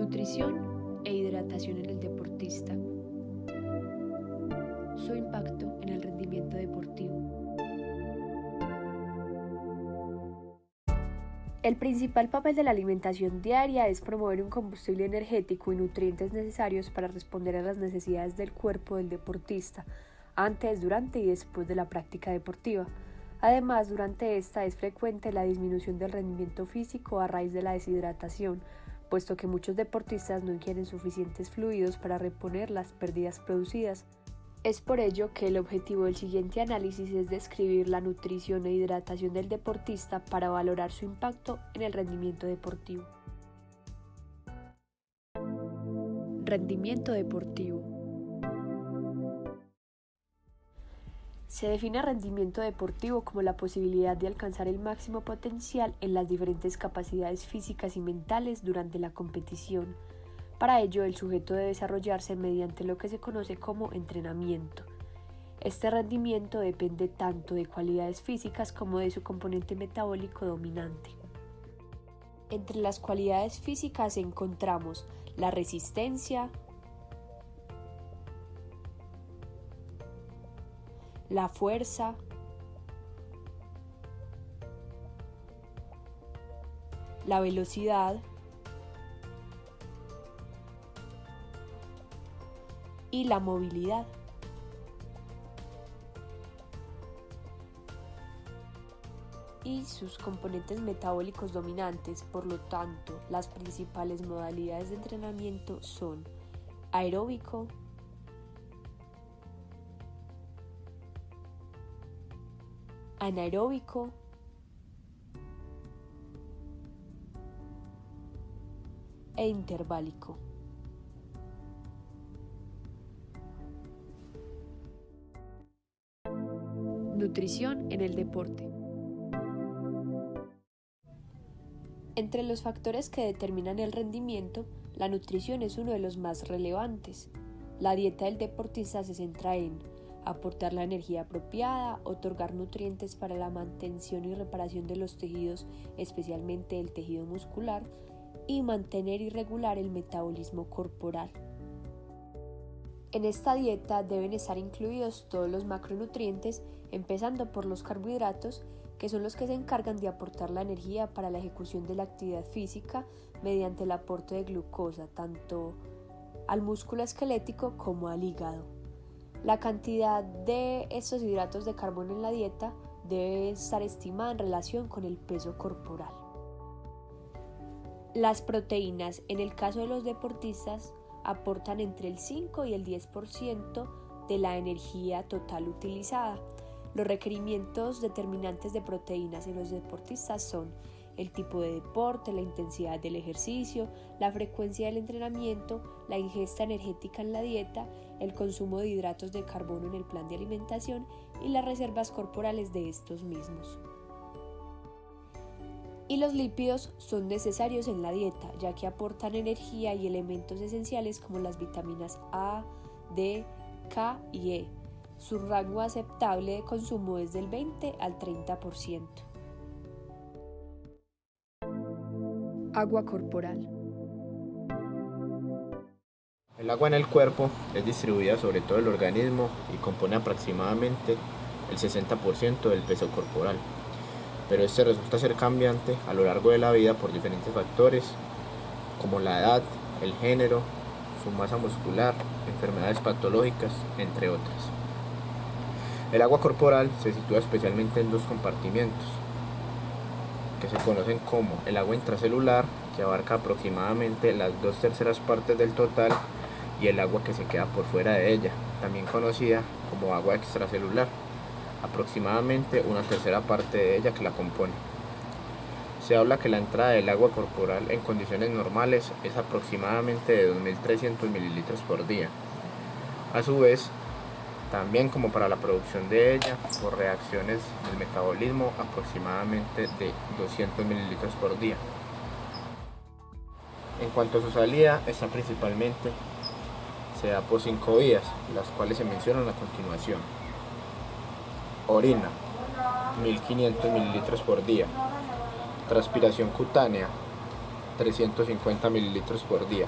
Nutrición e hidratación en el deportista. Su impacto en el rendimiento deportivo. El principal papel de la alimentación diaria es promover un combustible energético y nutrientes necesarios para responder a las necesidades del cuerpo del deportista, antes, durante y después de la práctica deportiva. Además, durante esta es frecuente la disminución del rendimiento físico a raíz de la deshidratación, puesto que muchos deportistas no ingieren suficientes fluidos para reponer las pérdidas producidas. Es por ello que el objetivo del siguiente análisis es describir la nutrición e hidratación del deportista para valorar su impacto en el rendimiento deportivo. Rendimiento deportivo. Se define rendimiento deportivo como la posibilidad de alcanzar el máximo potencial en las diferentes capacidades físicas y mentales durante la competición. Para ello, el sujeto debe desarrollarse mediante lo que se conoce como entrenamiento. Este rendimiento depende tanto de cualidades físicas como de su componente metabólico dominante. Entre las cualidades físicas encontramos la resistencia, la fuerza, la velocidad y la movilidad. Y sus componentes metabólicos dominantes. Por lo tanto, las principales modalidades de entrenamiento son aeróbico, anaeróbico, e interválico. Nutrición en el deporte. Entre los factores que determinan el rendimiento, la nutrición es uno de los más relevantes. La dieta del deportista se centra en aportar la energía apropiada, otorgar nutrientes para la mantención y reparación de los tejidos, especialmente el tejido muscular, y mantener y regular el metabolismo corporal. En esta dieta deben estar incluidos todos los macronutrientes, empezando por los carbohidratos, que son los que se encargan de aportar la energía para la ejecución de la actividad física mediante el aporte de glucosa, tanto al músculo esquelético como al hígado. La cantidad de estos hidratos de carbono en la dieta debe estar estimada en relación con el peso corporal. Las proteínas, en el caso de los deportistas, aportan entre el 5 y el 10% de la energía total utilizada. Los requerimientos determinantes de proteínas en los deportistas son el tipo de deporte, la intensidad del ejercicio, la frecuencia del entrenamiento, la ingesta energética en la dieta, el consumo de hidratos de carbono en el plan de alimentación y las reservas corporales de estos mismos. Y los lípidos son necesarios en la dieta, ya que aportan energía y elementos esenciales como las vitaminas A, D, K y E. Su rango aceptable de consumo es del 20 al 30%. Agua corporal. El agua en el cuerpo es distribuida sobre todo el organismo y compone aproximadamente el 60% del peso corporal, pero este resulta ser cambiante a lo largo de la vida por diferentes factores como la edad, el género, su masa muscular, enfermedades patológicas, entre otras. El agua corporal se sitúa especialmente en dos compartimientos, que se conocen como el agua intracelular, que abarca aproximadamente las 2/3 partes del total, y el agua que se queda por fuera de ella, también conocida como agua extracelular, aproximadamente 1/3 parte de ella que la compone. Se habla que la entrada del agua corporal en condiciones normales es aproximadamente de 2.300 mililitros por día. A su vez, también como para la producción de ella, por reacciones del metabolismo, aproximadamente de 200 mililitros por día. En cuanto a su salida, esta principalmente se da por 5 vías, las cuales se mencionan a continuación. Orina, 1.500 mililitros por día. Transpiración cutánea, 350 mililitros por día.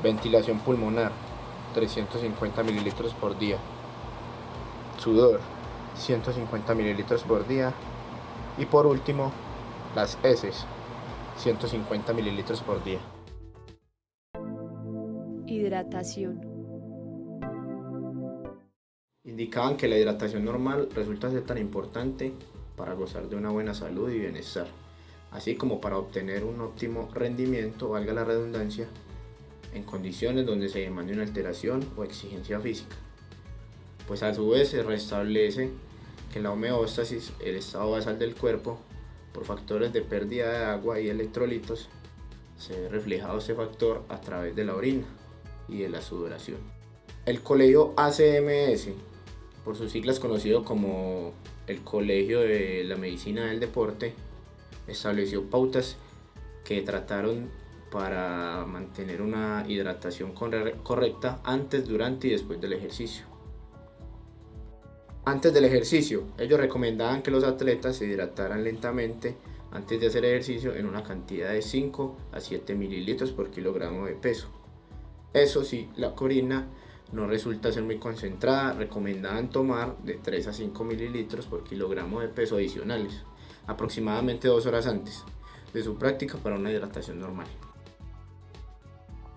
Ventilación pulmonar, 350 mililitros por día. Sudor, 150 mililitros por día. Y por último, las heces, 150 mililitros por día. Hidratación. Indicaban que la hidratación normal resulta ser tan importante para gozar de una buena salud y bienestar, así como para obtener un óptimo rendimiento, valga la redundancia, en condiciones donde se demande una alteración o exigencia física, pues a su vez se restablece que la homeostasis, el estado basal del cuerpo, por factores de pérdida de agua y electrolitos, se ve reflejado este factor a través de la orina y de la sudoración. El colegio ACMS, por sus siglas conocido como el Colegio de la Medicina del Deporte, estableció pautas que trataron para mantener una hidratación correcta antes, durante y después del ejercicio. Antes del ejercicio, ellos recomendaban que los atletas se hidrataran lentamente antes de hacer ejercicio en una cantidad de 5 a 7 mililitros por kilogramo de peso. Eso sí, la orina no resulta ser muy concentrada, recomendaban tomar de 3 a 5 mililitros por kilogramo de peso adicionales, aproximadamente 2 horas antes de su práctica para una hidratación normal.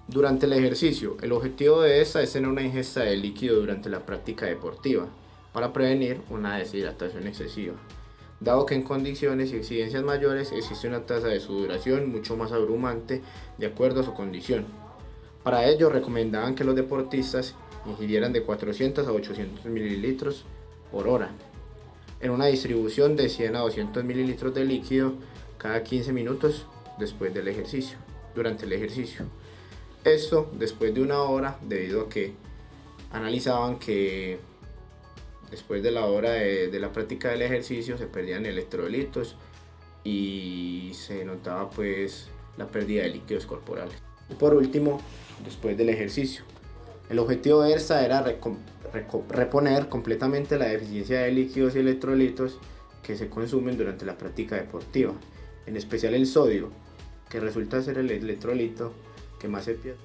Durante el ejercicio, el objetivo de esta es tener una ingesta de líquido durante la práctica deportiva, para prevenir una deshidratación excesiva, dado que en condiciones y exigencias mayores existe una tasa de sudoración mucho más abrumante de acuerdo a su condición. Para ello recomendaban que los deportistas ingirieran de 400 a 800 mililitros por hora, en una distribución de 100 a 200 mililitros de líquido cada 15 minutos después del ejercicio, durante el ejercicio. Esto después de una hora, debido a que analizaban que después de la hora de la práctica del ejercicio se perdían electrolitos y se notaba pues la pérdida de líquidos corporales. Y por último, después del ejercicio, el objetivo de esta era reponer completamente la deficiencia de líquidos y electrolitos que se consumen durante la práctica deportiva, en especial el sodio, que resulta ser el electrolito que más se pierde.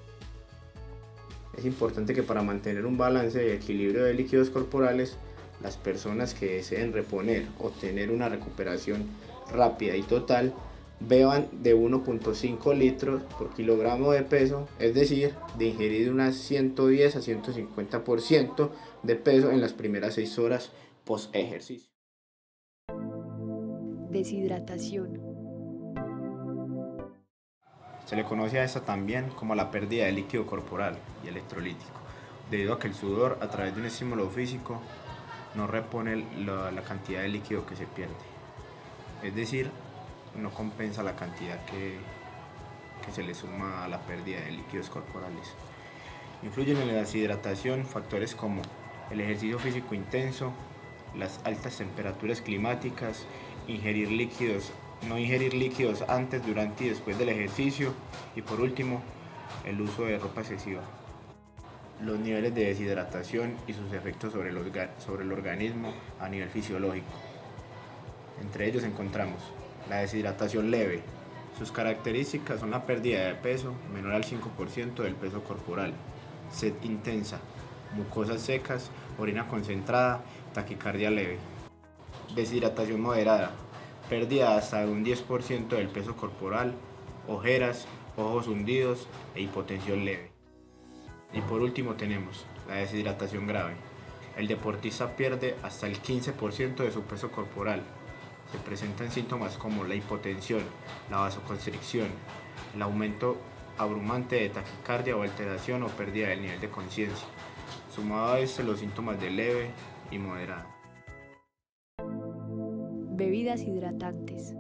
Es importante que para mantener un balance y equilibrio de líquidos corporales, las personas que deseen reponer o tener una recuperación rápida y total beban de 1.5 litros por kilogramo de peso, es decir, de ingerir unas 110 a 150% de peso en las primeras 6 horas post ejercicio. Deshidratación. Se le conoce a esta también como la pérdida de líquido corporal y electrolítico, debido a que el sudor, a través de un estímulo físico, no repone la cantidad de líquido que se pierde, es decir, no compensa la cantidad que se le suma a la pérdida de líquidos corporales. Influyen en la deshidratación factores como el ejercicio físico intenso, las altas temperaturas climáticas, no ingerir líquidos antes, durante y después del ejercicio, y por último, el uso de ropa excesiva. Los niveles de deshidratación y sus efectos sobre el organismo a nivel fisiológico. Entre ellos encontramos la deshidratación leve. Sus características son la pérdida de peso menor al 5% del peso corporal, sed intensa, mucosas secas, orina concentrada, taquicardia leve. Deshidratación moderada, pérdida hasta de un 10% del peso corporal, ojeras, ojos hundidos e hipotensión leve. Y por último tenemos la deshidratación grave. El deportista pierde hasta el 15% de su peso corporal. Se presentan síntomas como la hipotensión, la vasoconstricción, el aumento abrumante de taquicardia o alteración o pérdida del nivel de conciencia. Sumado a esto, los síntomas de leve y moderada. Bebidas hidratantes.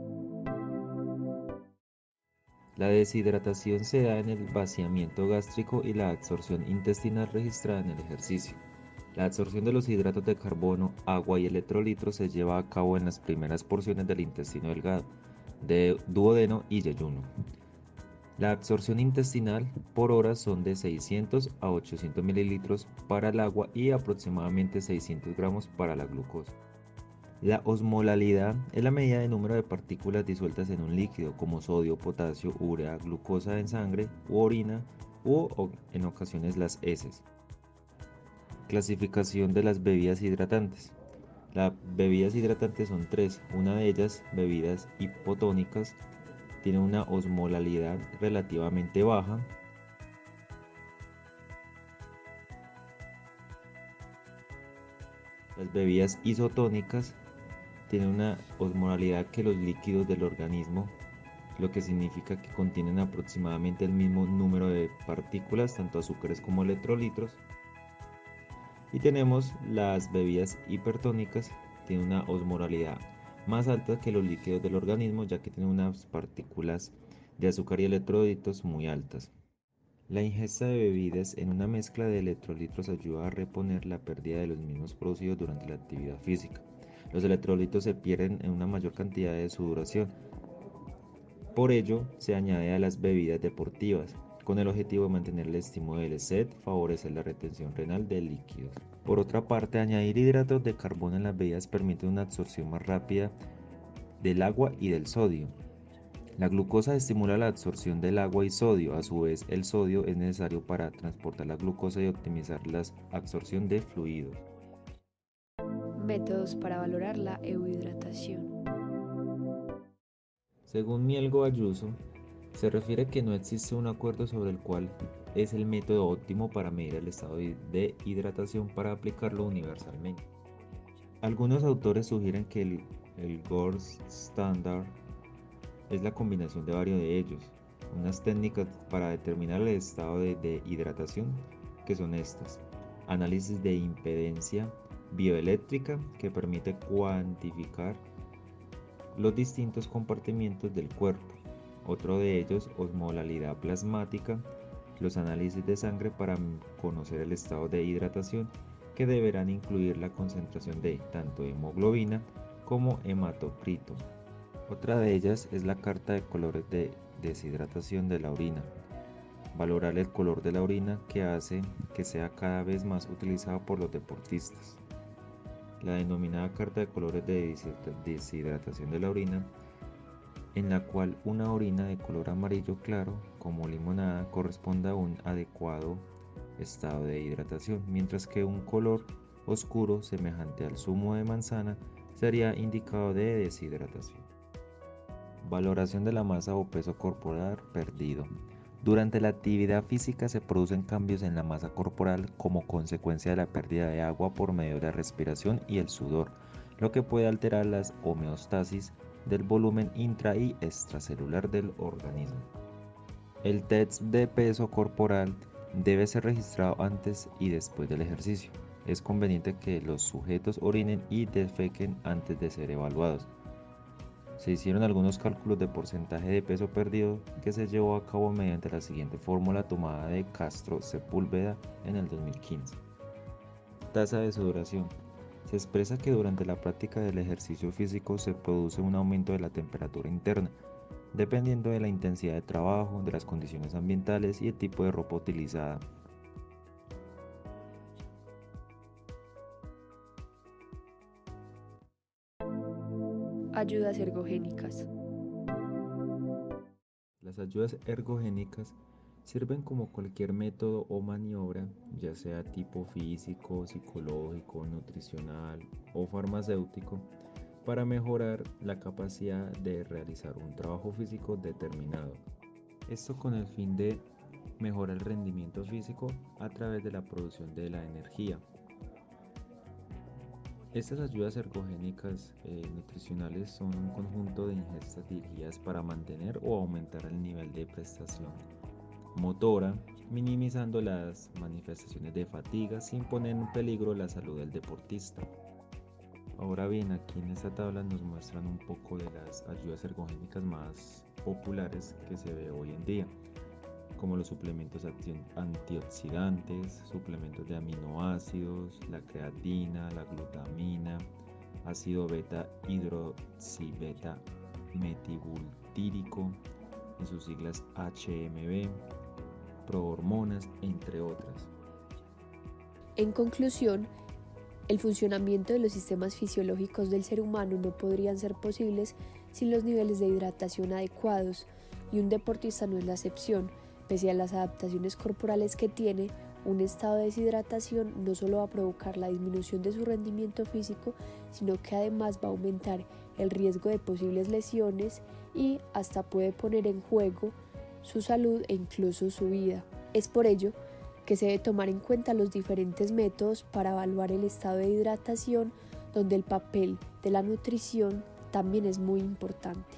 La deshidratación se da en el vaciamiento gástrico y la absorción intestinal registrada en el ejercicio. La absorción de los hidratos de carbono, agua y electrolitos se lleva a cabo en las primeras porciones del intestino delgado, de duodeno y yeyuno. La absorción intestinal por hora son de 600 a 800 mililitros para el agua y aproximadamente 600 gramos para la glucosa. La osmolalidad es la medida de número de partículas disueltas en un líquido, como sodio, potasio, urea, glucosa en sangre u orina, o en ocasiones las heces. Clasificación de las bebidas hidratantes. Las bebidas hidratantes son tres. Una de ellas, bebidas hipotónicas, tiene una osmolalidad relativamente baja. Las bebidas isotónicas tienen una osmolalidad que los líquidos del organismo, lo que significa que contienen aproximadamente el mismo número de partículas, tanto azúcares como electrolitos. Y tenemos las bebidas hipertónicas, tienen una osmolalidad más alta que los líquidos del organismo, ya que tienen unas partículas de azúcar y electrolitos muy altas. La ingesta de bebidas en una mezcla de electrolitos ayuda a reponer la pérdida de los mismos producidos durante la actividad física. Los electrolitos se pierden en una mayor cantidad de sudoración. Por ello, se añade a las bebidas deportivas, con el objetivo de mantener el estímulo del sed, favorecer la retención renal de líquidos. Por otra parte, añadir hidratos de carbono en las bebidas permite una absorción más rápida del agua y del sodio. La glucosa estimula la absorción del agua y sodio. A su vez, el sodio es necesario para transportar la glucosa y optimizar la absorción de fluidos. Métodos para valorar la euhidratación. Según Mielgo Ayuso, se refiere que no existe un acuerdo sobre el cual es el método óptimo para medir el estado de hidratación para aplicarlo universalmente. Algunos autores sugieren que el Gold Standard es la combinación de varios de ellos. Unas técnicas para determinar el estado de hidratación, que son estas: análisis de impedancia bioeléctrica, que permite cuantificar los distintos compartimientos del cuerpo. Otro de ellos, osmolalidad plasmática, los análisis de sangre para conocer el estado de hidratación, que deberán incluir la concentración de tanto hemoglobina como hematocrito. Otra de ellas es la carta de colores de deshidratación de la orina. Valorar el color de la orina, que hace que sea cada vez más utilizado por los deportistas. La denominada carta de colores de deshidratación de la orina, en la cual una orina de color amarillo claro, como limonada, corresponde a un adecuado estado de hidratación, mientras que un color oscuro, semejante al zumo de manzana, sería indicado de deshidratación. Valoración de la masa o peso corporal perdido. Durante la actividad física se producen cambios en la masa corporal como consecuencia de la pérdida de agua por medio de la respiración y el sudor, lo que puede alterar la homeostasis del volumen intra y extracelular del organismo. El test de peso corporal debe ser registrado antes y después del ejercicio. Es conveniente que los sujetos orinen y defequen antes de ser evaluados. Se hicieron algunos cálculos de porcentaje de peso perdido que se llevó a cabo mediante la siguiente fórmula tomada de Castro Sepúlveda en el 2015. Tasa de sudoración. Se expresa que durante la práctica del ejercicio físico se produce un aumento de la temperatura interna, dependiendo de la intensidad de trabajo, de las condiciones ambientales y el tipo de ropa utilizada. Ayudas ergogénicas. Las ayudas ergogénicas sirven como cualquier método o maniobra, ya sea tipo físico, psicológico, nutricional o farmacéutico, para mejorar la capacidad de realizar un trabajo físico determinado. Esto con el fin de mejorar el rendimiento físico a través de la producción de la energía. Estas ayudas ergogénicas nutricionales son un conjunto de ingestas dirigidas para mantener o aumentar el nivel de prestación motora, minimizando las manifestaciones de fatiga sin poner en peligro la salud del deportista. Ahora bien, aquí en esta tabla nos muestran un poco de las ayudas ergogénicas más populares que se ve hoy en día, como los suplementos antioxidantes, suplementos de aminoácidos, la creatina, la glutamina, ácido beta hidroxibeta metibultírico, en sus siglas HMB, prohormonas, entre otras. En conclusión, El funcionamiento de los sistemas fisiológicos del ser humano no podrían ser posibles sin los niveles de hidratación adecuados, y un deportista no es la excepción. Pese a las adaptaciones corporales que tiene, un estado de deshidratación no solo va a provocar la disminución de su rendimiento físico, sino que además va a aumentar el riesgo de posibles lesiones y hasta puede poner en juego su salud e incluso su vida. Es por ello que se debe tomar en cuenta los diferentes métodos para evaluar el estado de hidratación, donde el papel de la nutrición también es muy importante.